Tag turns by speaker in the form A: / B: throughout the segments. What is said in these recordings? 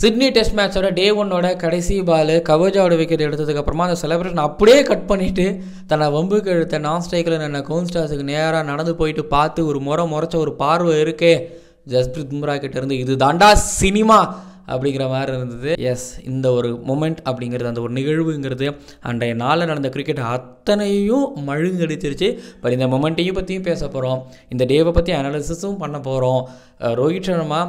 A: Sydney test மேட்சோட day 1ஓட கடைசி பால் கவர்ஜாவோட wicket எடுத்ததுக்கப்புறமா அந்த செலிப்ரேஷன் அப்படியே கட் பண்ணிவிட்டு தன்னை வம்புக்கு எடுத்த நான் ஸ்ட்ரைக்கில் நின்ன கோன்ஸ்டாஸுக்கு நேராக நடந்து போயிட்டு பார்த்து ஒரு முறைச்ச ஒரு பார்வை இருக்கே ஜஸ்பிரீத் பும்ரா கிட்ட இருந்து இது தாண்டா சினிமா அப்படிங்கிற மாதிரி இருந்தது. எஸ், இந்த ஒரு மொமெண்ட் அப்படிங்கிறது அந்த ஒரு நிகழ்வுங்கிறது அன்றைய நாளில் நடந்த கிரிக்கெட் அத்தனையும் மழுங்கடிச்சிருச்சு. பட் இந்த மொமெண்ட்டையும் பற்றியும் பேச போகிறோம், இந்த டேவை பற்றி அனாலிசிஸும் பண்ண போகிறோம். ரோஹித் சர்மா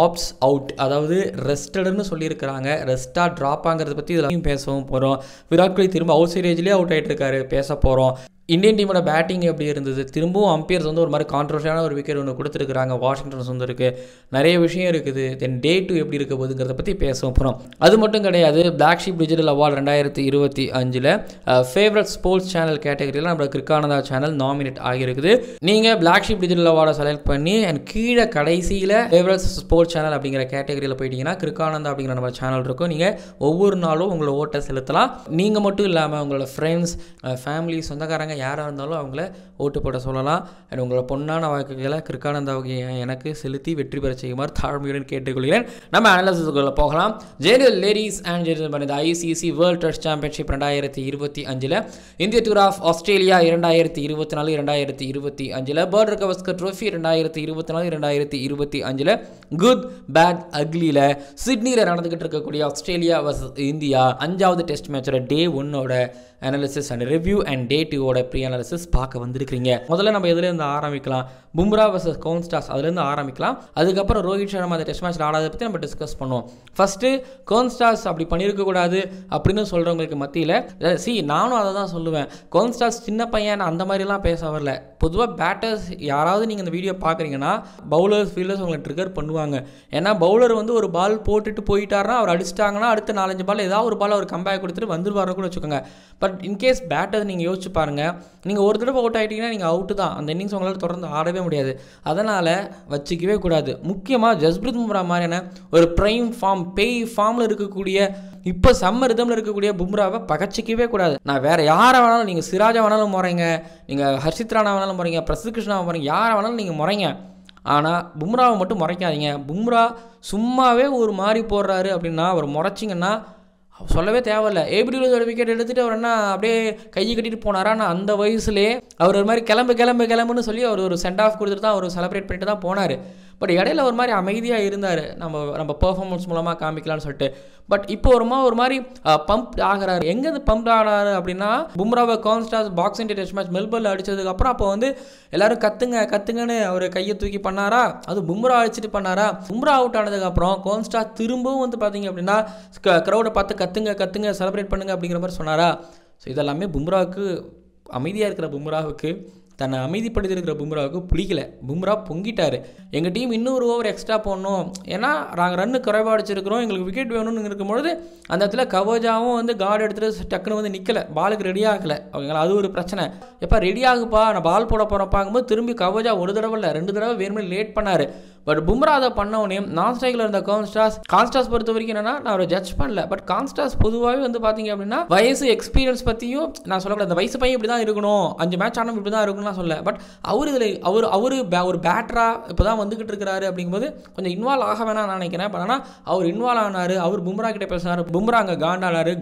A: ஆப்ஸ் அவுட், அதாவது ரெஸ்டடுன்னு சொல்லியிருக்கிறாங்க, ரெஸ்டாக ட்ராப்பாங்கிறத பற்றி இதெல்லாம் பேசவும் போகிறோம். விராட் கோலி திரும்ப அவுட் சைட் ஏஜ்லேயே அவுட் ஆகிட்டு இருக்காரு, பேச போகிறோம். இந்தியன் டீமோட பேட்டிங் எப்படி இருந்தது, திரும்பவும் அம்பையர்ஸ் வந்து ஒரு மாதிரி கான்ட்ரவர்ஷியான ஒரு விக்கெட் ஒன்று கொடுத்துருக்குறாங்க, வாஷிங்டன் சுந்தருக்கு நிறைய விஷயம் இருக்குது. தென் டே 2 எப்படி இருக்க போகுதுங்கிறத பற்றி பேசவும் போகிறோம். அது மட்டும் கிடையாது, black sheep digital award 2025 favourite sports channel கேட்டகரியில் நம்ம கிரிக்கானந்தா சேனல் நாமினேட் ஆகியிருக்குது. நீங்கள் பிளாக் ஷீப் டிஜிட்டல் அவார்டை செலக்ட் பண்ணி அண்ட் கீழே கடைசியில் ஃபேவரட் ஸ்போர்ட்ஸ் சேனல் அப்படிங்கிற கேட்டகரியில் போயிட்டீங்கன்னா கிரிக்கானந்தா அப்படிங்கிற நம்ம சேனல் இருக்கும். நீங்கள் ஒவ்வொரு நாளும் உங்களோட ஓட்டை செலுத்தலாம். நீங்கள் மட்டும் இல்லாமல் உங்களோட ஃப்ரெண்ட்ஸ், ஃபேமிலி, சொந்தக்காரங்க யாராக இருந்தாலும் அவங்கள ஓட்டு போட சொல்லலாம். அண்ட் உங்களோட பொன்னான வாக்குகளை கிரிக்கானந்தாவுக்கு எனக்கு செலுத்தி வெற்றி பெற செய்யுமாறு தாழ்மையுடன் கேட்டுக்கொள்கிறேன். நம்ம அனாலிசிஸ்க்குள்ள போகலாம். ஜெனரல் லேடிஸ் அண்ட் ஜென்டில்மேன், இந்த ஐசிசி வேர்ல்ட் டெஸ்ட் சாம்பியன்ஷிப் 2025 இந்திய tour of Australia 2024-2025 Border Gavaskar trophy 2024-2025 good bad அக்லியில் சிட்னியில் நடந்துகிட்டு இருக்கக்கூடிய ஆஸ்திரேலியா வர்சஸ் இந்தியா 5வது டெஸ்ட் மேட்சோட டே 1ஓட analysis and review and day 2ஓட ப்ரீ அனாலிசிஸ் பார்க்க வந்திருக்கிறீங்க. முதல்ல நம்ம எதுலேருந்து ஆரம்பிக்கலாம், பும்ரா வர்சஸ் கோன்ஸ்டாஸ், அதுலேருந்து ஆரம்பிக்கலாம். அதுக்கப்புறம் ரோஹித் சர்மா அந்த டெஸ்ட் மேட்ச்சில் ஆடாத பற்றி நம்ம டிஸ்கஸ் பண்ணுவோம். ஃபஸ்ட்டு கோன்ஸ்டாஸ் அப்படி பண்ணியிருக்கக்கூடாது அப்படின்னு சொல்கிறவங்களுக்கு மத்தியில் நானும் அதை தான் சொல்லுவேன். கோன்ஸ்டாஸ் சின்ன பையன் அந்த மாதிரிலாம் பேச வரல. பொதுவாக பேட்டர்ஸ் யாராவது நீங்கள் இந்த வீடியோ பார்க்குறீங்கன்னா பவுலர்ஸ் ஃபீல்டர்ஸ் உங்களை ட்ரிகர் பண்ணுவாங்க. ஏன்னா பவுலர் வந்து ஒரு பால் போட்டுட்டு போயிட்டாருன்னா அவர் அடிச்சிட்டாங்கன்னா அடுத்த 4-5 பால் ஏதாவது ஒரு பால் அவர் கம்பேக் கொடுத்துட்டு வந்துருவாரு கூட வச்சுக்கோங்க. பட் இன்கேஸ் பேட்டர்ஸ் நீங்கள் யோசிச்சு பாருங்கள், நீங்கள் ஒரு தடவை அவுட் ஆகிட்டீங்கன்னா நீங்கள் அவுட்டு தான், அந்த இன்னிங்ஸ் உங்களால் தொடர்ந்து ஆடவே முடியாது. அதனால் வச்சுக்கவே கூடாது. முக்கியமாக ஜஸ்பிரீத் பும்ரா மாதிரியான ஒரு ப்ரைம் ஃபார்ம், ஃபார்மில் இருக்கக்கூடிய இப்போ செம்ம ரிதமில் இருக்கக்கூடிய பும்ராவை பகச்சிக்கவே கூடாது. நான் வேறு யாரை வேணாலும், நீங்கள் சிராஜா வேணாலும் முறைங்க, நீங்கள் ஹர்ஷித் ராணா வேணாலும் முறைங்க, பிரசித் கிருஷ்ணா முறைங்க, யாரை வேணாலும் நீங்கள் முறைங்க. ஆனால் பும்ராவை மட்டும் முறைக்காதீங்க. பும்ரா சும்மாவே ஒரு மாதிரி போடுறாரு அப்படின்னா அவர் முறைச்சிங்கன்னா சொல்லவே தேவையில்ல. ஏபிடியோட விக்கெட் எடுத்துகிட்டு அவர் என்ன அப்படியே கையை கட்டிட்டு போனாரா? நான் அந்த வயசுலேயே அவர் ஒரு மாதிரி கிளம்புன்னு சொல்லி அவர் ஒரு சென்ட் ஆஃப் கொடுத்துட்டு தான் அவர் செலிப்ரேட் பண்ணிட்டு தான் போனார். பட் இடையில ஒரு மாதிரி அமைதியாக இருந்தார், நம்ம பெர்ஃபார்மன்ஸ் மூலமாக காமிக்கலான்னு சொல்லிட்டு. பட் இப்போ ஒரு மாதிரி பம்ப் ஆகிறாரு. எங்கேருந்து பம்ப் ஆகிறாரு அப்படின்னா, பும்ராவை கான்ஸ்டாஸ் பாக்ஸிங் டே டெஸ்ட் மேட்ச் மெல்பர்னில் அடித்ததுக்கப்புறம் அப்போ வந்து எல்லாரும் கத்துங்கன்னு அவர் கையை தூக்கி பண்ணாரா, அது பும்ரா அடிச்சுட்டு பண்ணாரா. பும்ரா அவுட் ஆனதுக்கப்புறம் கான்ஸ்டாஸ் திரும்பவும் வந்து பார்த்தீங்க அப்படின்னா க்ரௌடை பார்த்து கத்துங்க செலிப்ரேட் பண்ணுங்க அப்படிங்கிற மாதிரி சொன்னாரா. ஸோ இதெல்லாமே பும்ராவுக்கு, அமைதியாக இருக்கிற பும்ராவுக்கு, தன்னை அமைதிப்படுத்தி இருக்கிற பும்ராவுக்கு பிடிக்கல. பும்ரா பொங்கிட்டார். எங்கள் டீம் இன்னொரு ஓவர் எக்ஸ்ட்ரா போடணும், ஏன்னா நாங்கள் ரன்னு குறைவாக அடிச்சிருக்கிறோம், எங்களுக்கு விக்கெட் வேணும்னு இருக்கும்பொழுது அந்த இடத்துல கவர்ஜாவும் வந்து கார்டு எடுத்துகிட்டு டக்குன்னு வந்து நிற்கலை, பாலுக்கு ரெடி ஆகலை. ஓகேங்களா, அது ஒரு பிரச்சனை. எப்போ ரெடி ஆகுப்பா, நான் பால் போட போகிறேன் பார்க்கும்போது திரும்பி கவர்ஜா ஒரு தடவை இல்லை 2 தடவை வேணுமே லேட் பண்ணார். பட் பும்ரா அதை பண்ணவுடனே நான் ஸ்ட்ரைக்கில் இருந்த கான்ஸ்டாஸ் பொறுத்த வரைக்கும் என்னன்னா, நான் அவரை ஜட்ஜ் பண்ணல. பட் கான்ஸ்டாஸ் பொதுவாகவே வந்து பார்த்தீங்க அப்படின்னா வயசு எக்ஸ்பீரியன்ஸ் பற்றியும் நான் சொல்லக்கூடாது. அந்த வயசு பையன் இப்படி தான் இருக்கணும், 5 மேட்ச் ஆனால் இப்படி தான் இருக்கணும்னு சொல்ல. பட் அவர் ஒரு பேட்டராக இப்போ தான் வந்துகிட்டு இருக்கிறாரு அப்படிங்கும்போது கொஞ்சம் இன்வால்வ் ஆக வேணாம் நான் நினைக்கிறேன். பட் ஆனால் அவர் இன்வால்வ் ஆனார், அவர் பும்ரா கிட்டே பேசினார், பும்ரா அங்கே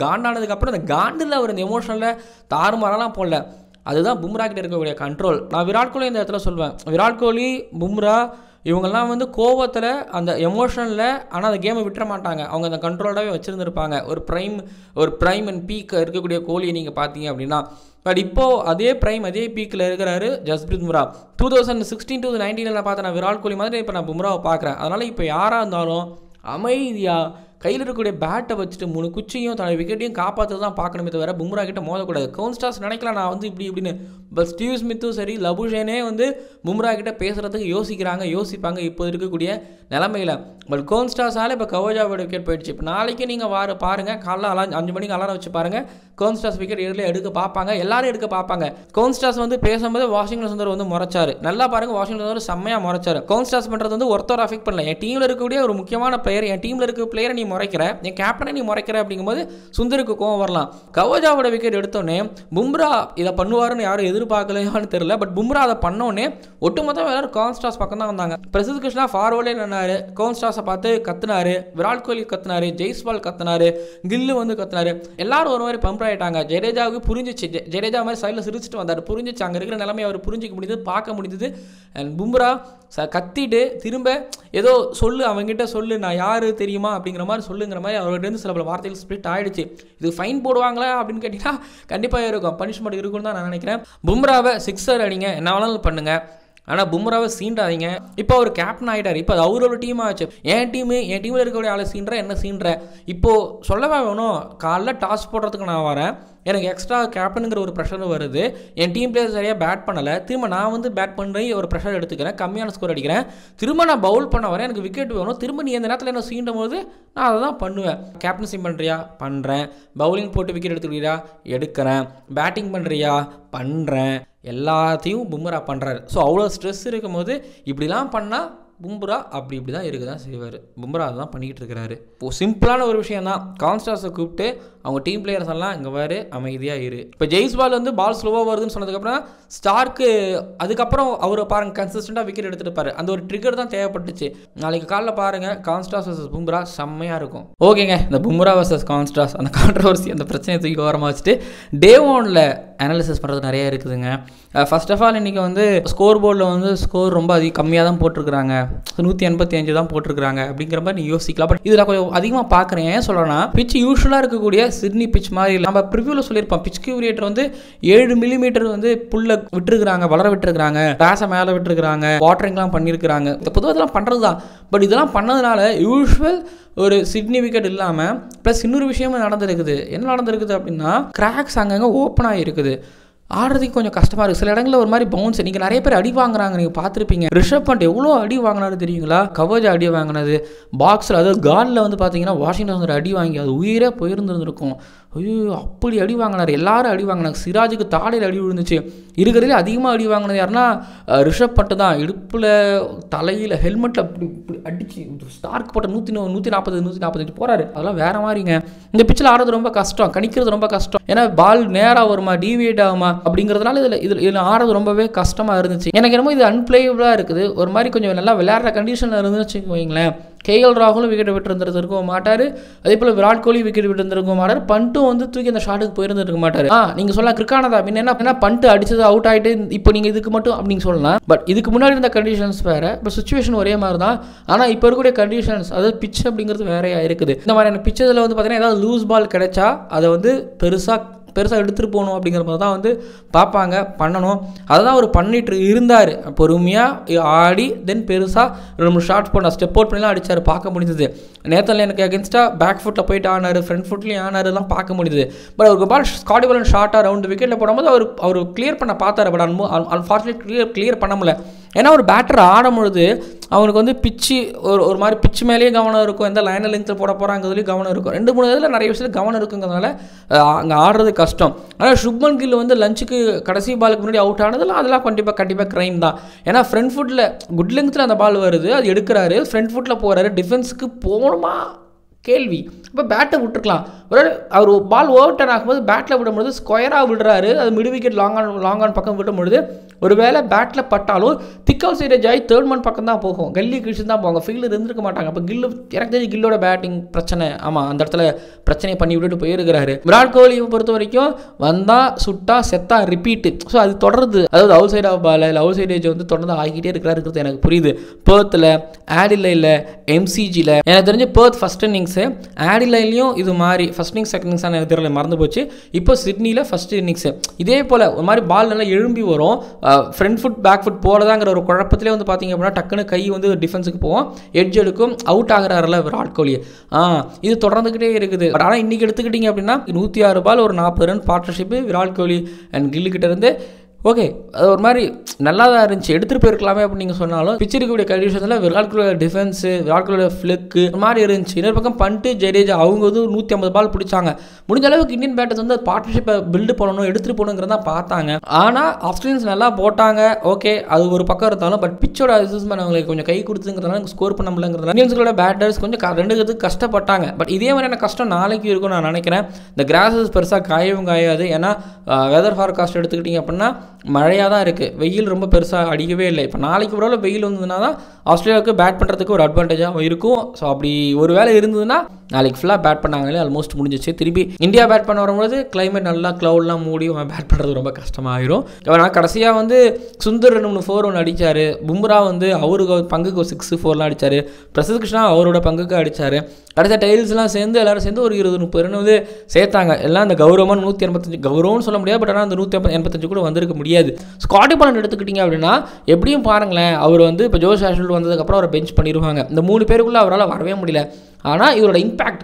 A: காண்டானதுக்கப்புறம் அந்த காண்டில் அவர் இந்த எமோஷனில் தாறுமாறலாம் போடல. அதுதான் பும்ரா கிட்ட இருக்கக்கூடிய கண்ட்ரோல். நான் விராட் கோலி இந்த இடத்துல சொல்வேன். விராட் கோலி, பும்ரா இவங்கெல்லாம் வந்து கோவத்தில் அந்த எமோஷனில், ஆனால் அந்த கேமை விட்டுற மாட்டாங்க. அவங்க அந்த கண்ட்ரோலாகவே வச்சுருந்துருப்பாங்க. ஒரு ப்ரைம் அண்ட் பீக் இருக்கக்கூடிய கோலியை நீங்கள் பார்த்தீங்க அப்படின்னா. பட் இப்போது அதே பீக்கில் இருக்கிறாரு ஜஸ்பிரீத் பும்ரா. 2016-19 நான் பார்த்தேன் விராட் கோலி மாதிரி இப்போ நான் பும்ராவை பார்க்குறேன். அதனால் இப்போ யாராக இருந்தாலும் அமைதியாக கையில் இருக்கக்கூடிய பேட்டை வச்சுட்டு 3 குச்சியும் தன்னுடைய விக்கெட்டையும் காப்பாற்ற தான் பார்க்கணுமே தவிர பும்ரா கிட்ட மோதக்கூடாது. கோன்ஸ்டாஸ் நினைக்கலாம் நான் வந்து இப்படின்னு. பட் ஸ்டீவ் ஸ்மித்தும் சரி, லபுஷேனே வந்து பும்ரா கிட்ட பேசுகிறதுக்கு யோசிப்பாங்க இப்போ இருக்கக்கூடிய நிலமையில். பட் கோன்ஸ்டாஸால் இப்போ கவர்ஜாவோட விக்கெட் போயிடுச்சு. இப்போ நாளைக்கு நீங்கள் பாருங்கள், காலைல 5 மணிக்கு அலாரம் வச்சு பாருங்கள், கோன்ஸ்டாஸ் விக்கெட் எடுக்க பார்ப்பாங்க, எல்லாரும் எடுக்க பார்ப்பாங்க. கோன்ஸ்டாஸ் வந்து பேசும்போது வாஷிங்டன் சுந்தர் வந்து முறைச்சாரு. நல்லா பாருங்கள், வாஷிங்டன் சுந்தர் செம்மையாக முறைச்சாரு. கோன்ஸ்டாஸ் பண்ணுறது வந்து ஒருத்தர் அஃபெக்ட் பண்ணல. என் டீமில் இருக்கக்கூடிய ஒரு முக்கியமான பிளேயர், என் டீமில் இருக்க பிளேயரை நீ முறைக்கிற, என் கேப்டனை நீ முறைக்கிற அப்படிங்கும்போது சுந்தருக்கு கோவம் வரலாம். கவர்ஜாவோட விக்கெட் எடுத்தோடனே பும்ரா இதை பண்ணுவாருன்னு யாரும் எதிர்பார்க்கலையான்னு தெரியல. பட் பும்ரா அதை பண்ணோடனே ஒட்டுமொத்தம் எல்லாரும் கான்ஸ்டாஸ் பக்கம் தான் வந்தாங்க. பிரசித் கிருஷ்ணா ஃபார்வர்டே நின்னாரு, கான்ஸ்டாஸ் கான்ட்ராஸ்ட்டை பார்த்து கத்துனாரு, விராட் கோலி கத்துனாரு, ஜெய்ஸ்வால் கத்துனாரு, கில்லு வந்து கத்துனாரு. எல்லாரும் ஒரு மாதிரி பம்ப் ஆகிட்டாங்க. ஜடேஜாவுக்கு புரிஞ்சிச்சு, ஜடேஜா மாதிரி சைடில் சிரிச்சுட்டு வந்தார், புரிஞ்சிச்சு அங்கே இருக்கிற நிலைமை அவர் புரிஞ்சிக்க முடியுது, பார்க்க முடியுது. அண்ட் பும்ரா கத்திட்டு திரும்ப ஏதோ சொல்லு, அவங்ககிட்ட சொல்லு, நான் யார் தெரியுமா அப்படிங்கிற மாதிரி சொல்லுங்கிற மாதிரி அவர்கிட்ட சில பல வார்த்தைகள் ஸ்பிளிட் ஆகிடுச்சு. இது ஃபைன் போடுவாங்களா அப்படின்னு கேட்டிங்கன்னா கண்டிப்பாக இருக்கும், பனிஷ்மெண்ட் இருக்குன்னு தான் நான் நினைக்கிறேன். பும்ராவை சிக்ஸர் அடிங்க, என்ன வேணாலும் பண்ணுங்க, ஆனால் பும்ராவை சீண்டாதீங்க. இப்போ அவர் கேப்டன் ஆகிட்டார், இப்போ அது அவரோட டீமாக ஆச்சு. என் டீமில் இருக்கக்கூடிய ஆளை சீன்ற என்ன சீன்ற. இப்போது சொல்லவா வேணும், காலைல டாஸ் போடுறதுக்கு நான் வரேன், எனக்கு எக்ஸ்ட்ரா கேப்டனுங்கிற ஒரு ப்ரெஷர் வருது, என் டீம் பிளேயர் சரியாக பேட் பண்ணலை, திரும்ப நான் வந்து பேட் பண்ணுறேன், ஒரு ப்ரெஷர் எடுத்துக்கிறேன், கம்மியான ஸ்கோர் அடிக்கிறேன், திரும்ப நான் பவுல் பண்ண வரேன், எனக்கு விக்கெட் வேணும், திரும்ப நீ எந்த நேரத்தில் என்ன சீண்டும் போது நான் அதை தான் பண்ணுவேன். கேப்டன்சி பண்ணுறியா, பண்ணுறேன், பவுலிங் போட்டு விக்கெட் எடுத்துக்கிறியா, எடுக்கிறேன், பேட்டிங் பண்ணுறியா, பண்ணுறேன், எல்லாத்தையும் பும்ரா பண்ணுறாரு. ஸோ அவ்வளோ ஸ்ட்ரெஸ் இருக்கும் போது இப்படிலாம் பண்ணால் பும்ரா அப்படி தான் இருக்க தான் செய்வார். பும்ரா அதுதான் பண்ணிக்கிட்டு இருக்கிறாரு. இப்போ சிம்பிளான ஒரு விஷயம் தான், கான்ஸ்டாஸை கூப்பிட்டு அவங்க டீம் பிளேயர்ஸ் எல்லாம் இங்கே வேறு அமைதியாக இரு. இப்போ ஜெய்ஸ்வால் வந்து பால் ஸ்லோவாக வருதுன்னு சொன்னதுக்கப்புறம் ஸ்டார்க்கு அதுக்கப்புறம் அவர் பாருங்கள் கன்சிஸ்டண்ட்டாக விக்கெட் எடுத்துகிட்டு அந்த ஒரு ட்ரிகர் தான் தேவைப்பட்டுச்சு. நாளைக்கு காலைல பாருங்கள் கான்ஸ்டாஸ் வர்சஸ் பும்ரா செம்மையாக இருக்கும். ஓகேங்க, இந்த பும்ரா வர்சஸ் கான்ஸ்டாஸ் அந்த கான்ட்ரவர்சி அந்த பிரச்சனையை தூக்கி ஓரமாக வச்சுட்டு டே 1 அனாலிசிஸ் பண்ணுறது நிறைய இருக்குதுங்க. ஃபர்ஸ்ட் ஆஃப் ஆல் இன்றைக்கி வந்து ஸ்கோர் போர்டில் வந்து ஸ்கோர் ரொம்ப கம்மியாக தான் போட்டிருக்கிறாங்க, 185 தான் போட்டிருக்கிறாங்க அப்படிங்கிற மாதிரி நீ யோசிக்கலாம். பட் இதில் கொஞ்சம் அதிகமாக பார்க்குறேன். ஏன் சொல்கிறேன்னா, பிச் யூஸ்வலாக இருக்கக்கூடிய சிட்னி பிச் மாதிரி இல்லை. நம்ம ப்ரிவியூவில் சொல்லியிருப்போம், பிச் கியூரேட்டர் வந்து 7 மில்லிமீட்டர் வந்து புல்லை விட்டுருக்குறாங்க, வளர விட்டுருக்குறாங்க, கிராஸை மேலே விட்டுருக்குறாங்க, வாட்டரிங்லாம் பண்ணியிருக்கிறாங்க. இந்த பொதுவாக இதெல்லாம் பண்ணுறது தான். பட் இதெல்லாம் பண்ணதுனால யூஸ்வல் ஒரு சிக்னிஃபிகண்ட் இல்லாமல் ப்ளஸ் இன்னொரு விஷயமும் நடந்திருக்குது. என்ன நடந்திருக்குது அப்படின்னா, கிராக்ஸ் அங்கங்கே ஓப்பன் ஆகிருக்குது, ஆடுறதுக்கு கொஞ்சம் கஷ்டமாக இருக்குது. சில இடங்களில் ஒரு மாதிரி பவுன்ஸ், நீங்கள் நிறைய பேர் அடி வாங்குறாங்க, நீங்கள் பார்த்துருப்பீங்க. ரிஷப் பண்ட் எவ்வளோ அடி வாங்கினாரு தெரியுங்களா, கவர்ஜ் அடி வாங்கினது, பாக்ஸில் அதாவது கார்டில் வந்து பார்த்தீங்கன்னா வாஷிங்டன் அடி வாங்கி அது உயிரே போயிருந்துருக்கும். ஐயோ அப்படி அடி வாங்கினார், எல்லாரும் அடி வாங்கினாங்க. சிராஜுக்கு தாடையில் அடி விழுந்துச்சு. இருக்கிறதுலே அதிகமாக அடி வாங்கினது யாருன்னா ரிஷப் பண்ட் தான். இடுப்பில், தலையில், ஹெல்மெட்டில் அப்படி அடிச்சு ஸ்டார்க் போட்ட 140 145 போகிறாரு. அதெல்லாம் வேறு மாதிரிங்க. இந்த பிச்சில் ஆடுறது ரொம்ப கஷ்டம், கணிக்கிறது ரொம்ப கஷ்டம். ஏன்னா பால் நேராக வருமா, டீவியேட் ஆகுமா அப்படிங்கிறதுனால இதில் ஆடுறது ரொம்பவே கஷ்டமாக இருந்துச்சு. எனக்கு என்னமோ இது அன்பிளேயபிளாக இருக்குது. ஒரு மாதிரி கொஞ்சம் நல்லா விளையாடுற கண்டிஷனில் இருந்துச்சு வைங்களேன். கேஎல் ராகுலும் விக்கெட் விட்டு இருந்திருக்க மாட்டார், அதே போல் விராட் கோலி விக்கெட் விட்டு இருந்திருக்க மாட்டார், பண்ட்டும் வந்து தூக்கி அந்த ஷாட்டுக்கு போயிருந்துருக்க மாட்டார். நீங்கள் சொல்லலாம் கிரிக்கானதா என்ன பண்ட் அடிச்சது அவுட் ஆகிட்டு இப்போ நீங்கள் இதுக்கு மட்டும் அப்படின்னு சொல்லலாம். பட் இதுக்கு முன்னாடி இருந்த கண்டிஷன்ஸ் வேறு, இப்போ சுச்சுவேஷன் ஒரே மாதிரி தான். ஆனால் இப்போ இருக்கக்கூடிய கண்டிஷன்ஸ், அதாவது பிச் அப்படிங்கிறது வேறையாக இருக்குது. இந்த மாதிரியான பிச்சதில் வந்து பார்த்தீங்கன்னா ஏதாவது லூஸ் பால் கிடைச்சா அதை வந்து பெருசாக எடுத்துகிட்டு போகணும் அப்படிங்கிற மாதிரி தான் வந்து பார்ப்பாங்க, பண்ணணும். அதை தான் அவர் பண்ணிட்டு இருந்தார். பொறுமையாக ஆடி தென் பெருசாக 2 ஷார்ட்ஸ் போட்டார், ஸ்டெப் அவுட் பண்ணிலாம் அடித்தார், பார்க்க முடிஞ்சது. நேத்தனில் எனக்கு அகேன்ஸ்டாக பேக் ஃபுட்டில் போயிட்டு ஆனார், ஃப்ரண்ட் ஃபுட்லேயும் ஆனார்லாம் பார்க்க முடியுது. பட் அவருக்கு பால் ஸ்காட்டி பாலன் ஷார்ட்டாக ரவுண்டு விக்கெட்டில் போடும்போது அவர் கிளியர் பண்ண பார்த்தார். பட் அன்ஃபார்ச்சுனேட்லி கிளியர் பண்ண முடியல. ஏன்னா ஒரு பேட்டர் ஆடும் பொழுது அவனுக்கு வந்து பிச்சு ஒரு மாதிரி பிச்சு மேலேயே கவனம் இருக்கும், எந்த லைனில் லெங்க்த்தில் போட போகிறாங்கிறதுலேயும் கவனம் இருக்கும். 2-3 இதில் நிறைய விஷயத்தில் கவனம் இருக்குங்கிறதுனால அங்கே ஆடுறது கஷ்டம். ஆனால் சுப்மன் கில் வந்து லஞ்சுக்கு கடைசி பாலுக்கு முன்னாடி அவுட் ஆனதெல்லாம் அதெல்லாம் கண்டிப்பாக க்ரைம் தான். ஏன்னா ஃப்ரண்ட் ஃபுட்டில் குட் லெங்க்த்தில் அந்த பால் வருது, அது எடுக்கிறாரு, ஃப்ரண்ட் ஃபுட்டில் போகிறாரு, டிஃபென்ஸுக்கு போகணுமா கேள்வி. இப்போ பேட்டை விட்டுருக்கலாம். அவர் பால் ஓவர் டர்ன் ஆகும்போது பேட்டில் விடும்போது ஸ்கொயராக விடுறாரு, அது மிடு விக்கெட் லாங் ஆன் பக்கம் விடும்பொழுது ஒரு வேளை பேட்டில் பட்டாலும் திக் அவுட் சைடேஜ் ஆகி தேர்ட் மேன் பக்கம் தான் போகும், கல்லி கிழிச்சு தான் போவாங்க, ஃபீல்டர் இருந்திருக்க மாட்டாங்க. அப்போ எனக்கு தெரிஞ்சு கில்லோட பேட்டிங் பிரச்சனை, ஆமாம் அந்த இடத்துல பிரச்சனையை பண்ணி விட்டுட்டு போயிருக்கிறாரு. விராட் கோலியை பொறுத்த வரைக்கும் வந்தால் சுட்டா செத்தா ரிப்பீட்டு. ஸோ அது தொடருது, அதாவது அவுட் சைட் ஆஃப் பால் இல்லை அவுட் சைடேஜ் வந்து தொடர்ந்து ஆகிக்கிட்டே இருக்கிறது எனக்கு புரியுது. பெர்த்தில், ஆடிலையில், எம்சிஜியில் எனக்கு தெரிஞ்சு பெர்த் ஃபஸ்ட் இன்னிங்ஸு, ஆடிலைலையும் இது மாதிரி ஃபஸ்ட் இன்னிங்ஸ் செகண்ட் இன்னிங்ஸாக எனக்கு தெரியல, மறந்து போச்சு. இப்போ சிட்னியில் ஃபஸ்ட் இன்னிங்ஸு இதே போல் ஒரு மாதிரி பால் நல்லா எழும்பி வரும், ஃப்ரண்ட் ஃபுட் பேக் ஃபுட் போகிறதாங்கிற ஒரு குழப்பத்திலே வந்து பார்த்தீங்க அப்படின்னா டக்குன்னு கை வந்து டிஃபென்ஸுக்கு போவோம், எட்ஜ் எடுக்கும், அவுட் ஆகிறாருல விராட் கோலி. இது தொடர்ந்துக்கிட்டே இருக்குது. பட் ஆனால் இன்றைக்கி எடுத்துக்கிட்டிங்க அப்படின்னா 106 பால் ஒரு 40 run partnership Virat Kohli and கில்லுக்கிட்ட இருந்து. ஓகே, அது ஒரு மாதிரி நல்லா தான் இருந்துச்சு, எடுத்துகிட்டு போயிருக்கலாமே அப்படின்னு நீங்கள் சொன்னாலும் பிச்சு இருக்கக்கூடிய கண்டிஷனில் விராட் கோலியோட டிஃபென்ஸு, விராட் கோலியோட ஃப்ளிக்கு ஒரு மாதிரி இருந்துச்சு. இன்னொரு பக்கம் பண்ட்டு ஜடேஜா அவங்க வந்து 150 பால் பிடிச்சாங்க. முடிஞ்ச அளவுக்கு இந்தியன் பேட்டர்ஸ் வந்து பார்ட்னர்ஷிப்பை பில்டு பண்ணணும், எடுத்துகிட்டு போகணுங்கிறத பார்த்தாங்க. ஆனால் ஆஸ்திரேலியன்ஸ் நல்லா போட்டாங்க, ஓகே அது ஒரு பக்கம் இருந்தாலும் பட் பிச்சோட அசஸ்மெண்ட் அவங்களுக்கு கொஞ்சம் கை கொடுத்துங்கிறதுனால ஸ்கோர் பண்ண முடியலங்கிறதுனால இந்தியன்ஸோட பேட்டர்ஸ் கொஞ்சம் 2 கஷ்டப்பட்டாங்க. பட் இதே மாதிரியான கஷ்டம் நாளைக்கு இருக்கும் நான் நினைக்கிறேன். இந்த கிராஸஸ் பெருசாக காயவும் காயாது. ஏன்னா வெதர் ஃபார்காஸ்ட் எடுத்துக்கிட்டிங்க அப்படின்னா மழையாக தான் இருக்குது, வெயில் ரொம்ப பெருசாக அடிக்கவே இல்லை. இப்போ நாளைக்கு ஒரு வெயில் வந்ததுனா தான் ஆஸ்திரேலியாவுக்கு பேட் பண்ணுறதுக்கு ஒரு அட்வான்டேஜாக இருக்கும். ஸோ அப்படி ஒரு வேளை இருந்ததுன்னா நாளைக்கு ஃபுல்லாக பேட் பண்ணாங்களே ஆல்மோஸ்ட் முடிஞ்சிச்சு. திருப்பி இந்தியா பேட் பண்ண வரும்போது கிளைமேட் நல்லா க்ளவுட்லாம் மூடி பேட் பண்ணுறது ரொம்ப கஷ்டமாயிரும். ஆனால் கடைசியாக வந்து சுந்தர் 2-4 ஒன்று அடித்தார். பும்ரா வந்து அவருக்கு பங்குக்கு 6-4லாம் அடித்தார். பிரசித் கிருஷ்ணா அவரோட பங்குக்கு அடித்தார். கடைசியாக டைல்ஸ்லாம் சேர்ந்து எல்லாரும் சேர்ந்து ஒரு 20-30 ரன் வந்து சேர்த்தாங்க. எல்லாம் அந்த கௌரவமாக 185 கௌரவம்னு சொல்ல முடியாது. பட் ஆனால் அந்த 185 கூட வந்திருக்க முடியாது. ஸ்காட்டி பாலண்ட் எடுத்துக்கிட்டிங்க அப்படின்னா எப்படியும் பாருங்களேன், அவர் வந்து இப்போ ஜோஷ் ஆஷ்வில்ட் வந்ததுக்கப்புறம் அவரை பெஞ்ச் பண்ணிடுவாங்க. இந்த 3 பேருக்குள்ளே அவரால் வரவே முடியல. ஆனால் இவரோட இம்பேக்ட்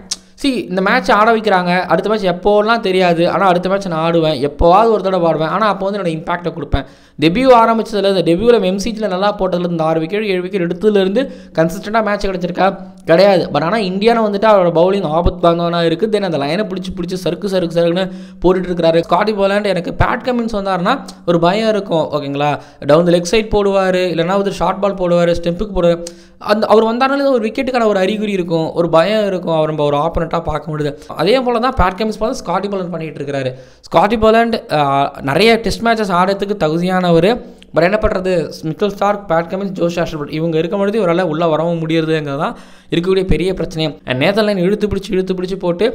A: இந்த மேட்ச் ஆட வைக்கிறாங்க. அடுத்த மேட்ச் எப்போலாம் தெரியாது. ஆனால் அடுத்த மேட்ச் நான் ஆடுவேன், எப்போவாவது ஒரு தடவை ஆடுவேன். ஆனால் அப்போ வந்து என்னோட இம்பாக்டை கொடுப்பேன். டெபியூ ஆரம்பிச்சதுல இந்த டெபியூவில் எம்சிஜியில் நல்லா போட்டதுல இந்த 6 விக்கெட் 7 விக்கெட் எடுத்ததுலேருந்து கன்சிஸ்டண்டாக மேட்ச் கிடச்சிருக்கா கிடையாது. பட் ஆனால் இந்தியாவில் வந்துட்டு அவரோட பவுலிங் ஆபத்து வாங்கவனாக இருக்குது. தென் அந்த லைனை பிடிச்சி சறுக்குன்னு போட்டுட்டு இருக்கிறாரு. ஸ்காட்டி பாலண்ட் எனக்கு பேட் கமின்ஸ் வந்தாருன்னா ஒரு பயம் இருக்கும். ஓகேங்களா, டவுன் த லெக் சைட் போடுவார், இல்லைனா ஒரு ஷார்ட் பால் போடுவார், ஸ்டெம்புக்கு போடுவார். அந்த அவர் வந்தாலும் ஒரு விக்கெட்டுக்கான ஒரு அறிகுறி இருக்கும், ஒரு பயம் இருக்கும். அவர் நம்ம ஒரு ஆப்பனண்ட்டாக பார்க்க முடியுது. அதே போல் தான் பேட் கமின்ஸ் பார்த்து ஸ்காட்டி பாலண்ட் பண்ணிகிட்டு இருக்கிறாரு. ஸ்காட்டி பாலண்ட் நிறைய டெஸ்ட் மேட்சஸ் ஆடுறதுக்கு தகுதியானவர். பட் என்ன பண்ணுறது, மிச்சல் ஸ்டார்க், பேட் கமின்ஸ், ஜோஷ் ஆஷ்வில்ட் இவங்க இருக்க பொழுது இவரால் உள்ளே வரவும் முடியறதுங்கிறது தான் இருக்கக்கூடிய பெரிய பிரச்சனையும். நேத்தன் லைன் இழுத்து பிடிச்சி போட்டு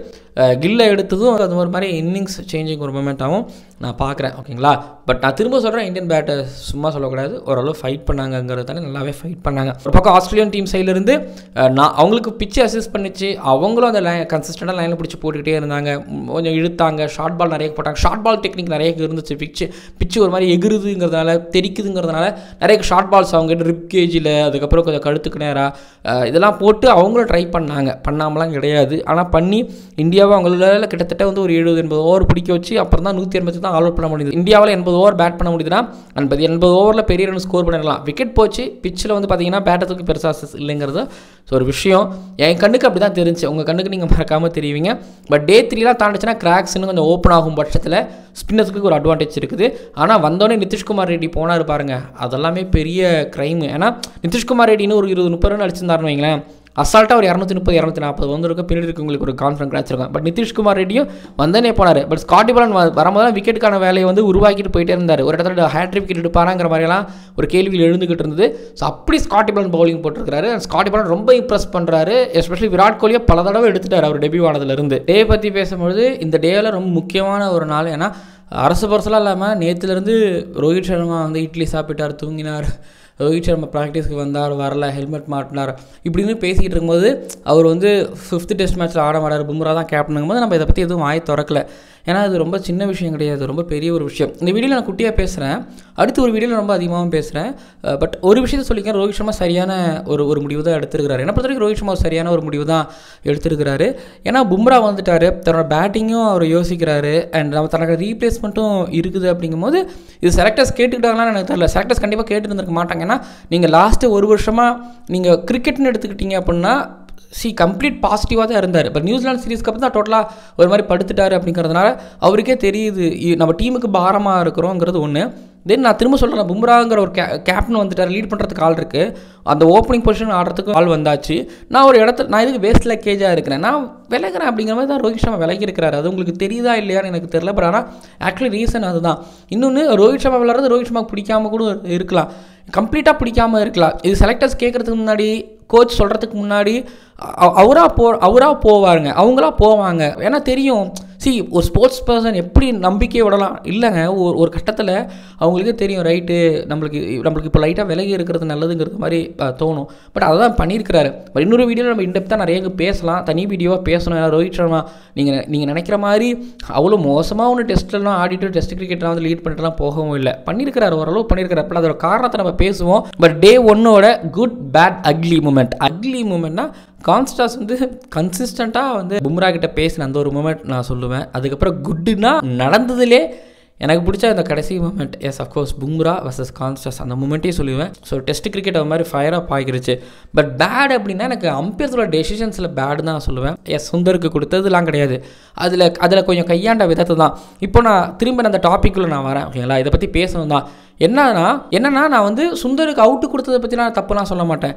A: கில்லை எடுத்ததும் அது ஒரு மாதிரி இன்னிங்ஸ் சேஞ்சிங் ஒரு மொமெண்ட்டாகவும் நான் பார்க்குறேன். ஓகேங்களா, பட் நான் திரும்ப சொல்கிறேன், இந்தியன் பேட்டை சும்மா சொல்லக்கூடாது, ஓரளவு ஃபைட் பண்ணாங்கிறது தானே, நல்லாவே ஃபைட் பண்ணாங்க. ஒரு பக்கம் ஆஸ்திரேலியன் டீம் சைட்லேருந்து நான் அவங்களுக்கு பிச்சு அசிஸ்ட் பண்ணிச்சு, அவங்களும் அந்த கன்சிஸ்டண்டாக லைனில் பிடிச்சி போட்டுக்கிட்டே இருந்தாங்க. கொஞ்சம் இழுத்தாங்க, ஷார்ட் பால் நிறைய போட்டாங்க. ஷார்ட் பால் டெக்னிக் நிறைய இருந்துச்சு. பிச்சு ஒரு மாதிரி எகுறதுங்கிறதுனால தெரிக்குதுங்கிறதுனால நிறைய ஷார்ட் பால்ஸ் அவங்க ரிப் கேஜில், அதுக்கப்புறம் கொஞ்சம் கழுத்துக்கு நேராக இதெல்லாம் போட்டு அவங்களும் ட்ரை பண்ணாங்க, பண்ணாமலாம் கிடையாது. ஆனால் பண்ணி இந்தியாவை அவங்களால கிட்டத்தட்ட வந்து ஒரு 70-80 ஓவர் பிடிக்க வச்சு அப்புறம் தான் 180 தான் ஆல் அவுட் பண்ண முடியுது. இந்தியாவில் 80 ஓவர் பேட் பண்ண முடியுதுன்னா 80 ஓவரில் பெரிய ரன் ஸ்கோர் பண்ணிடலாம். விக்கெட் போச்சு, பிச்சில் வந்து பார்த்தீங்கன்னா பேட்டத்துக்கு பெருசாக இல்லைங்கிறது ஒரு விஷயம். என் கண்ணுக்கு அப்படி தான் தெரிஞ்சு, உங்கள் கண்ணுக்கு நீங்கள் மறக்காமல் தெரிவிங்க. பட் டே 3 தாண்டிச்சுன்னா கிராக்ஸ் இன்னும் கொஞ்சம் ஓப்பன் ஆகும் பட்சத்தில் ஸ்பின்னர்ஸுக்கு ஒரு அட்வான்டேஜ் இருக்குது. ஆனால் வந்தோடனே நிதிஷ்குமார் ரெட்டி போனார் பாருங்க, அதெல்லாமே பெரிய க்ரைமு. ஏன்னா நிதிஷ்குமார் ரெட்டின்னு ஒரு 20-30 ரன் அடிச்சிருந்தாருன்னு வைங்களேன், அசால்ட்டாக ஒரு 230-240 வந்திருக்கும். பின்னாடி இருக்கவங்களுக்கு ஒரு கான்ஃபிடன்ஸ் கிடச்சிருக்கும். பட் நிதிஷ்குமார் ரெட்டியும் வந்தனே போனார். பட் ஸ்காட்டி பாலண்ட் வரும்போது விக்கெட்டுக்கான வேலையை வந்து உருவாக்கிட்டு போயிட்டே இருந்தார். ஒரு இடத்துல ஹேட்ரிக் விக்கெட் எடுப்பாராங்கிற மாதிரியெல்லாம் ஒரு கேள்வியில் எழுந்துக்கிட்டு இருந்தது. ஸோ அப்படி ஸ்காட்டி பாலண்ட் பவுலிங் போட்டிருக்காரு. ஸ்காட்டி பாலண்ட் ரொம்ப இம்ப்ரெஸ் பண்ணுறாரு. எஸ்பெஷலி விராட் கோலியை பல தடவை எடுத்துட்டார் அவர் டெபியூ ஆனதுலேருந்து. டே பற்றி பேசும்பொழுது இந்த டேவில் ரொம்ப முக்கியமான ஒரு நாள். ஏன்னா அரசு பரசலாக இல்லாமல் நேற்றுலேருந்து ரோஹித் சர்மா வந்து இட்லி சாப்பிட்டார், தூங்கினார், ரோஹித் சர்மா ப்ராக்டிஸ்க்கு வந்தார், வரல, ஹெல்மெட் மாட்டினார், இப்படின்னு பேசிக்கிட்டு இருக்கும்போது அவர் வந்து 5th டெஸ்ட் மேட்ச்சில் ஆட மாட்டார், பும்ரா தான் கேப்டனுங்கும் போது நம்ம இதை பற்றி எதுவும் வாய் திறக்கல. ஏன்னா அது ரொம்ப சின்ன விஷயம் கிடையாது, ரொம்ப பெரிய ஒரு விஷயம். இந்த வீடியோவில் நான் குட்டியாக பேசுகிறேன், அடுத்து ஒரு வீடியோவில் ரொம்ப அதிகமாகவும் பேசுகிறேன். பட் ஒரு விஷயத்தை சொல்லிக்கிறேன், ரோஹித் சர்மா சரியான ஒரு முடிவு தான் எடுத்துருக்கிறாரு. என்ன பொறுத்த வரைக்கும் ரோஹித் சர்மா சரியான ஒரு முடிவு தான் எடுத்துருக்கிறாரு. ஏன்னா பும்ரா வந்துட்டார், தன்னோட பேட்டிங்கும் அவர் யோசிக்கிறாரு, அண்ட் நம்ம தனக்கு ரீப்ளேஸ்மெண்ட்டும் இருக்குது. அப்படிங்கும்போது இது செலக்டர்ஸ் கேட்டுக்கிட்டாங்களான்னு எனக்கு தெரியல. செலக்டர்ஸ் கண்டிப்பாக கேட்டுருந்துருக்க மாட்டாங்க. ஏன்னா நீங்கள் லாஸ்ட்டு ஒரு வருஷமாக நீங்கள் கிரிக்கெட்னு எடுத்துக்கிட்டீங்க அப்படின்னா கம்ப்ளீட் பாசிட்டிவாக தான் இருந்தார். பட் நியூசிலாந்து சீரீஸ்க்கு அப்புறம் தான் டோட்டலாக ஒரு மாதிரி படுத்துட்டார். அப்படிங்கிறதுனால அவருக்கே தெரியுது நம்ம டீமுக்கு பாரமாக இருக்கிறோங்கிறது ஒன்று. தென் நான் திரும்ப சொல்கிறேன், பும்ராங்கிற ஒரு கேப்டன் வந்துட்டார், லீட் பண்ணுறதுக்கு ஆள் இருக்குது, அந்த ஓப்பனிங் பொசிஷன் ஆடுறதுக்கு ஆள் வந்தாச்சு. நான் ஒரு இடத்துல நான் இதுக்கு வேஸ்ட் லக்கேஜாக இருக்கிறேன், நான் விளைகிறேன் அப்படிங்கிற மாதிரி தான் ரோஹித் சர்மா விலகி இருக்கிறாரு. அது உங்களுக்கு தெரியுதா இல்லையான்னு எனக்கு தெரியல. பட் ஆனால் ஆக்சுவலி ரீசன் அதுதான். இன்னொன்று ரோஹித் சர்மா விளையாடுறது ரோஹித் சர்மாவுக்கு பிடிக்காமல் கூட இருக்கலாம், கம்ப்ளீட்டாக பிடிக்காமல் இருக்கலாம். இது செலக்டர்ஸ் கேட்குறதுக்கு முன்னாடி, கோச் சொல்கிறதுக்கு முன்னாடி அவராக போவாருங்க, அவங்களா போவாங்க. ஏன்னா தெரியும், ஒரு ஸ்போர்ட்ஸ் பர்சன் எப்படி நம்பிக்கையை விடலாம் இல்லைங்க. ஒரு கட்டத்தில் அவங்களுக்கே தெரியும், ரைட்டு நம்மளுக்கு இப்போ லைட்டாக விலகி இருக்கிறது நல்லதுங்கிறது மாதிரி தோணும். பட் அதை தான் பண்ணியிருக்கிறாரு. பட் இன்னொரு வீடியோவில் நம்ம இன்டெப்த்தாக நிறைய பேசலாம், தனி வீடியோவாக பேசணும். ஏன்னா ரோஹித் சர்மா நீங்கள் நினைக்கிற மாதிரி அவ்வளோ மோசமாக ஒன்று டெஸ்ட்லாம் ஆடிட்டு டெஸ்ட் கிரிக்கெட்லாம் வந்து லீட் பண்ணிட்டுலாம் போகவும் இல்லை, பண்ணியிருக்கிறாரு, ஓரளவு பண்ணியிருக்கிறார். அப்போ அதோட காரணத்தை நம்ம பேசுவோம். பட் டே 1ஓட குட் பேட் அக்லி மூமெண்ட்னா கான்ஸ்டாஸ் வந்து கன்சிஸ்டண்ட்டாக வந்து பும்ரா கிட்ட பேசின அந்த ஒரு மூமெண்ட் நான் சொல்லுவேன். அதுக்கப்புறம் குட்டுனா நடந்ததுலே எனக்கு பிடிச்ச அந்த கடைசி moment, yes of course Bumrah versus Konstas, அந்த மூமெண்ட்டே சொல்லுவேன். ஸோ டெஸ்ட் கிரிக்கெட் அது மாதிரி ஃபயராக ஆகிருச்சு. பட் பேட் அப்படின்னா எனக்கு அம்பையர்ஸோட டெசிஷன்ஸில் பேடு தான் சொல்லுவேன். எஸ் சுந்தருக்கு கொடுத்ததுலாம் கிடையாது, அதில் கொஞ்சம் கையாண்ட விதத்தை தான். இப்போ நான் திரும்ப அந்த டாப்பிக்குள்ளே நான் வரேன். ஓகேங்களா, இதை பற்றி பேசணும் தான். என்னன்னா நான் வந்து சுந்தருக்கு அவுட்டு கொடுத்ததை பற்றி நான் தப்புலாம் சொல்ல மாட்டேன்.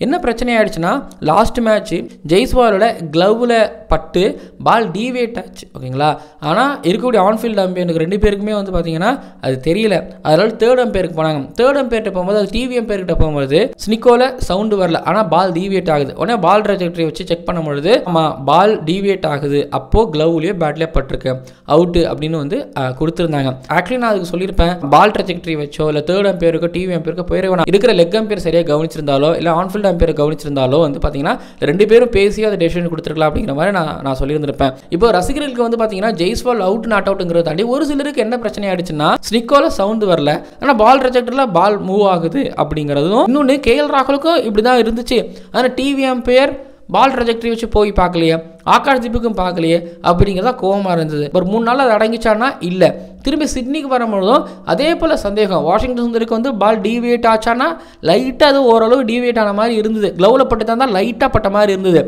A: என்ன பிரச்சனை ஆயிடுச்சுன்னா லாஸ்ட் மேட்ச் ஜெய்ஸ்வாலோட க்ளவ்வில் பட்டு பால் டிவேட் ஆச்சு ஓகேங்களா. ஆனால் இருக்கக்கூடிய ஆன்ஃபீல்டு அம்பையருக்கு 2 பேருக்குமே வந்து பார்த்தீங்கன்னா அது தெரியல. அதனால தேர்ட் அம்பையருக்கு போனாங்க. தேர்ட் அம்பையர்கிட்ட போகும்போது அது டிவி அம்பையர்கிட்ட போகும்போது ஸ்னிக்கோல சவுண்டு வரல, ஆனால் பால் டிவேட் ஆகுது. உடனே பால் ட்ராஜெக்டரி வச்சு செக் பண்ணும்பொழுது ஆமாம் பால் டிவேட் ஆகுது, அப்போது க்ளவ்லேயே பேட்லேயே பட்டிருக்கு, அவுட்டு அப்படின்னு வந்து கொடுத்துருந்தாங்க. ஆக்சுவலி நான் அதுக்கு சொல்லியிருப்பேன், பால் ட்ராஜெக்டரி வச்சோ இல்லை தேர்ட் அம்பையருக்கோ டிவி அம்பையருக்கோ போயிடுவேன். இருக்கிற லெக் அம்பையர் சரியாக கவனிச்சிருந்தாலோ இல்லை ஆன்ஃபீல்டு அம்பையர் கவனிச்சிருந்தாலோ வந்து பார்த்தீங்கன்னா 2 பேரும் பேசி அதை டெசிஷன் கொடுத்துருக்கலாம் அப்படிங்கிற மாதிரி நான் சொல்லியிருந்திருப்பேன். இப்போ ரசிகர்களுக்கு வந்து பார்த்தீங்கன்னா ஜெய்ஸ்வால் அவுட் நாட் அவுட்டுங்கிறத தாண்டி ஒரு சிலருக்கு என்ன பிரச்சனை ஆயிடுச்சுன்னா ஸ்னிக்கோல சவுண்டு வரல, ஆனால் பால் ட்ராஜெக்டரியில் பால் மூவ் ஆகுது அப்படிங்கிறதும். இன்னொன்று கேஎல் ராகுலுக்கும் இப்படி தான் இருந்துச்சு. ஆனால் டிவி அம்பையர் பால் ட்ராஜெக்டரி வச்சு போய் பார்க்கலையே, ஆகாஷ் தீப்புக்கும் பார்க்கலையே அப்படிங்கிறதா கோவமாக இருந்தது. ஒரு 3 நாள் அது அடங்கிச்சான்னா இல்லை. திரும்பி சிட்னிக்கு வரும்பொழுதும் அதே போல் சந்தேகம். வாஷிங்டன் சுந்தருக்கு வந்து பால் டிவியேட் ஆச்சானா லைட்டாக அது ஓரளவு டிவியேட் ஆன மாதிரி இருந்தது, க்ளவுவில் பட்டு தான் லைட்டாக பட்ட மாதிரி இருந்தது.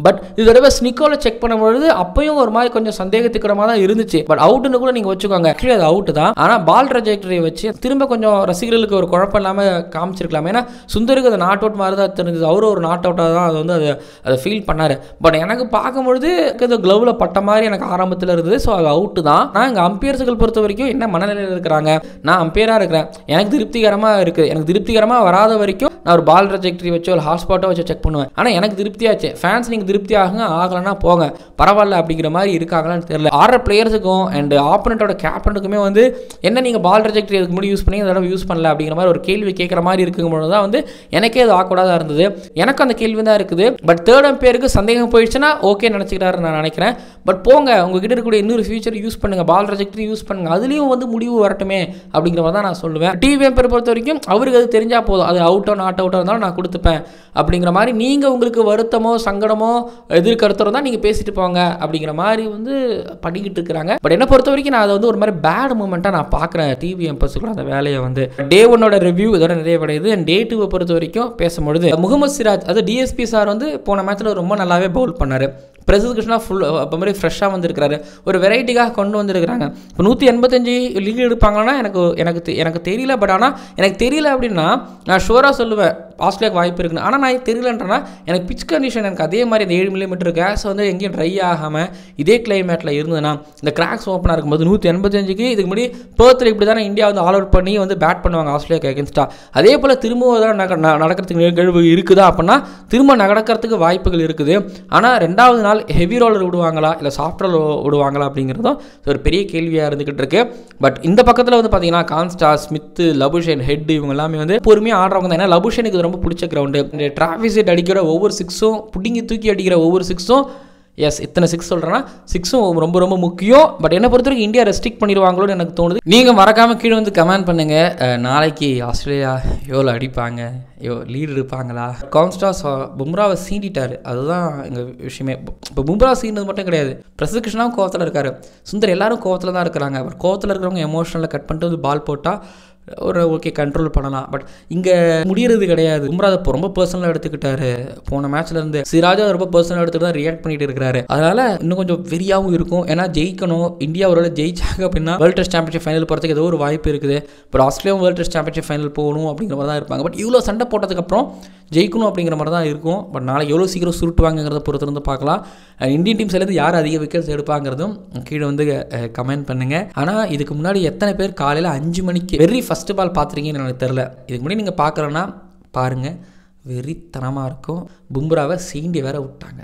A: பட் இது தடவை ஸ்னிக்கோவில் செக் பண்ணும்பொழுது அப்பயும் ஒரு மாதிரி கொஞ்சம் சந்தேகத்துக்கிடமாக தான் இருந்துச்சு. பட் அவுட்டுன்னு கூட நீங்கள் வச்சுக்கோங்க, ஆக்சுவலி அது அவுட்டு தான். ஆனால் பால் ட்ராஜெக்டரி வச்சு திரும்ப கொஞ்சம் ரசிகர்களுக்கு ஒரு குழப்பம் இல்லாமல் காமிச்சிருக்கலாம். ஏன்னா சுந்தருக்கு அது நாட் அவுட் மாதிரி தான் தெரிஞ்சது, அவரும் ஒரு நாட் அவுட்டாக தான் அது வந்து அதை ஃபீல் பண்ணார். பட் எனக்கு பார்க்கும்பொழுது அது க்ளவுவில் பட்ட மாதிரி எனக்கு ஆரம்பத்தில் இருந்தது. ஸோ அது அவுட்டு தான். நான் எங்கள் அம்பையர்ஸுகள் பொறுத்த வரைக்கும் என்ன மனநிலையில் இருக்கிறாங்க, நான் அம்பையராக இருக்கிறேன், எனக்கு திருப்திகரமாக இருக்குது. எனக்கு திருப்திகரமாக வராத வரைக்கும் நான் ஒரு பால் ட்ராஜெக்டரி வச்சோ இல்லை ஹாட்ஸ்பாட்டோ வச்சு செக் பண்ணுவேன். ஆனால் எனக்கு திருப்தியாச்சு. ஃபேன்ஸ் நீங்கள் திருப்தி ஆகுங்க, ஆகலைன்னா போங்க பரவாயில்ல அப்படிங்கிற மாதிரி இருக்காங்களான்னு தெரியல. ஆடுற பிளேயர்ஸுக்கும் அண்ட் ஆப்பனண்ட்டோட கேப்டனுக்குமே வந்து என்ன நீங்கள் பால் ட்ராஜெக்டரி அதுக்கு முன்னாடி யூஸ் பண்ணி அதோட யூஸ் பண்ணல அப்படிங்கிற மாதிரி ஒரு கேள்வி கேட்குற மாதிரி இருக்கும்போது தான் வந்து எனக்கே அது ஆக்வர்டாக இருந்தது. எனக்கு அந்த கேள்வி தான் இருக்குது. பட் தேர்ட் அம்பையருக்கு சந்தேகம் போயிடுச்சுன்னா ஓகே நினச்சிக்கிறாரு நான் நினைக்கிறேன். பட் போங்க, உங்ககிட்ட இருக்கக்கூடிய இன்னொரு ஃபியூச்சர் யூஸ் பண்ணுங்க, பால் ட்ராஜெக்டரி யூஸ் பண்ணுங்க, அதுலேயும் வந்து முடிவு வரட்டுமே அப்படிங்கிற மாதிரி தான் நான் சொல்லுவேன். டிவி அம்பையர் பொறுத்த வரைக்கும் அவருக்கு அது தெரிஞ்சால் போதும், அது அவுட்டோ நாட் அவுட்டோ இருந்தாலும் நான் கொடுத்துப்பேன் அப்படிங்கிற மாதிரி. நீங்கள் உங்களுக்கு வருத்தமோ சங்கடமோ எதிர்கருத்தோ தான் நீங்கள் பேசிட்டு போங்க அப்படிங்கிற மாதிரி வந்து பண்ணிக்கிட்டு இருக்கிறாங்க. பட் என்னை பொறுத்த வரைக்கும் நான் அதை வந்து ஒரு மாதிரி பேட் மூமெண்ட்டாக நான் பார்க்குறேன். டிவி அம்பையர்ஸுக்குள்ள அந்த வேலையை வந்து டே 1 ரிவ்யூ இதோட நிறைவடையுது. அண்ட் டே 2 பொறுத்த வரைக்கும் பேசும்பொழுது முகமது சிராஜ் அது டிஎஸ்பி சார் வந்து போன மேட்ச்சில் ரொம்ப நல்லாவே பவுல் பண்ணார். பிரசித் கிருஷ்ணா ஃபுல் இப்போ மாதிரி ஃப்ரெஷ்ஷாக வந்துருக்கிறாரு, ஒரு வெரைட்டிக்காக கொண்டு வந்துருக்கிறாங்க. இப்போ 185 லீக் எடுப்பாங்கன்னா எனக்கு தெரியல. பட் ஆனால் எனக்கு தெரியல அப்படின்னா நான் ஷோராக சொல்லுவேன் ஆஸ்திரேலியாவுக்கு வாய்ப்பு இருக்குன்னு. ஆனால் நான் தெரியலன்றேன்னா எனக்கு பிச் கண்டிஷன் எனக்கு அதே மாதிரி இந்த 7 மில்லிமீட்டர் கேஸ் வந்து எங்கேயும் ட்ரை ஆகாமல் இதே கிளைமேட்டில் இருந்ததுன்னா இந்த கிராக்ஸ் ஓப்பனாக இருக்கும்போது 185க்கு இதுக்கு முன்னாடி பேர்த்தில் இப்படி தானே இந்தியா வந்து ஆல் அவுட் பண்ணி வந்து பேட் பண்ணுவாங்க ஆஸ்திரேலியாவுக்கு அகேன்ஸ்டாக. அதே போல் திரும்ப தான் நடக்கிறதுக்கு நிகழ்வு இருக்குதா அப்படின்னா திரும்ப நடக்கிறதுக்கு வாய்ப்புகள் இருக்குது. ஆனால் 2வது நாள் ஹெவி ரோலர் விடுவாங்களா இல்லை சாஃப்ட் ரோலர் விடுவாங்களா அப்படிங்கிறதும் ஒரு பெரிய கேள்வியாக இருந்துகிட்டு இருக்கு. பட் இந்த பக்கத்தில் வந்து பார்த்தீங்கன்னா கான்ஸ்டா, ஸ்மித், லபுஷேன், ஹெட் இவங்க எல்லாமே வந்து பொறுமையாக ஆடுறவங்க தான். ஏன்னா லபுஷேனுக்கு ரொம்ப பிடிச்ச கிரவுண்டு. இந்த டிராவிஸ் ஹெட் அடிக்கிற ஒவ்வொரு 6ம் பிடிங்கி தூக்கி அடிக்கிற ஒவ்வொரு 6ம் இத்தனை 6 சொல்கிறேன்னா 6ம் ரொம்ப ரொம்ப முக்கியம். பட் என்னை பொறுத்த வரைக்கும் இந்தியா ரெஸ்ட்ரிக்ட் பண்ணிடுவாங்களோன்னு எனக்கு தோணுது. நீங்கள் மறக்காமல் கீழே வந்து கமெண்ட் பண்ணுங்கள், நாளைக்கு ஆஸ்திரேலியா எவ்வளோ அடிப்பாங்க, லீடு இருப்பாங்களா. கான்ஸ்டாஸ் பும்ராவை சீண்டிட்டார், அதுதான் எங்கள் விஷயமே. இப்போ பும்ரா சீண்டது மட்டும் கிடையாது, பிரசித் கிருஷ்ணாவும் கோவத்தில் இருக்கார், சுந்தர் எல்லாரும் கோவத்தில் தான் இருக்கிறாங்க. பட் கோவத்தில் இருக்கிறவங்க எமோஷனலில் கட் பண்ணிட்டு வந்து பால் போட்டால் ஒரு ஓகே கண்ட்ரோல் பண்ணலாம். பட் இங்கே முடியறது கிடையாது. பும்ரா அதை ரொம்ப பர்சனலாக எடுத்துக்கிட்டாரு. போன மேட்ச்ல இருந்து சிராஜா ரொம்ப பர்சனலாக எடுத்துட்டு தான் ரியாக்ட் பண்ணிட்டு இருக்கிறாரு. அதனால இன்னும் கொஞ்சம் வெறியாகவும் இருக்கும். ஏன்னா ஜெயிக்கணும், இந்தியா ஒரு ஜெயிச்சாங்க அப்படின்னா வேர்ல்ட் டெஸ்ட் சாம்பியன்ஷிப் ஃபைனல் போகிறதுக்கு ஏதோ ஒரு வாய்ப்பு இருக்குது. பட் ஆஸ்திரேலியாவும் வேர்ல்ட் டெஸ்ட் சாம்பியன்ஷிப் ஃபைனல் போகணும் அப்படிங்கிற மாதிரி தான் இருப்பாங்க. பட் இவ்வளோ சண்டை போட்டதுக்கப்புறம் ஜெயிக்கணும் அப்படிங்கிற மாதிரி தான் இருக்கும். பட் நாளைக்கு எவ்வளோ சீக்கிரம் சுருட்டுவாங்கிறத பொறுத்து வந்து பார்க்கலாம். இந்தியன் டீம் சேர்ந்து யார் அதிக விக்கெட்ஸ் எடுப்பாங்கிறதும் கீழே வந்து கமெண்ட் பண்ணுங்கள். ஆனால் இதுக்கு முன்னாடி எத்தனை பேர் காலையில் 5 மணிக்கு வெரி ஃபஸ்ட்டு பால் பார்த்துருக்கீங்கன்னு எனக்கு தெரில. இதுக்கு முன்னாடி நீங்கள் பார்க்குறேன்னா பாருங்கள், வெறித்தனமாக இருக்கும். பும்ராவை சீண்டி வேற விட்டாங்க.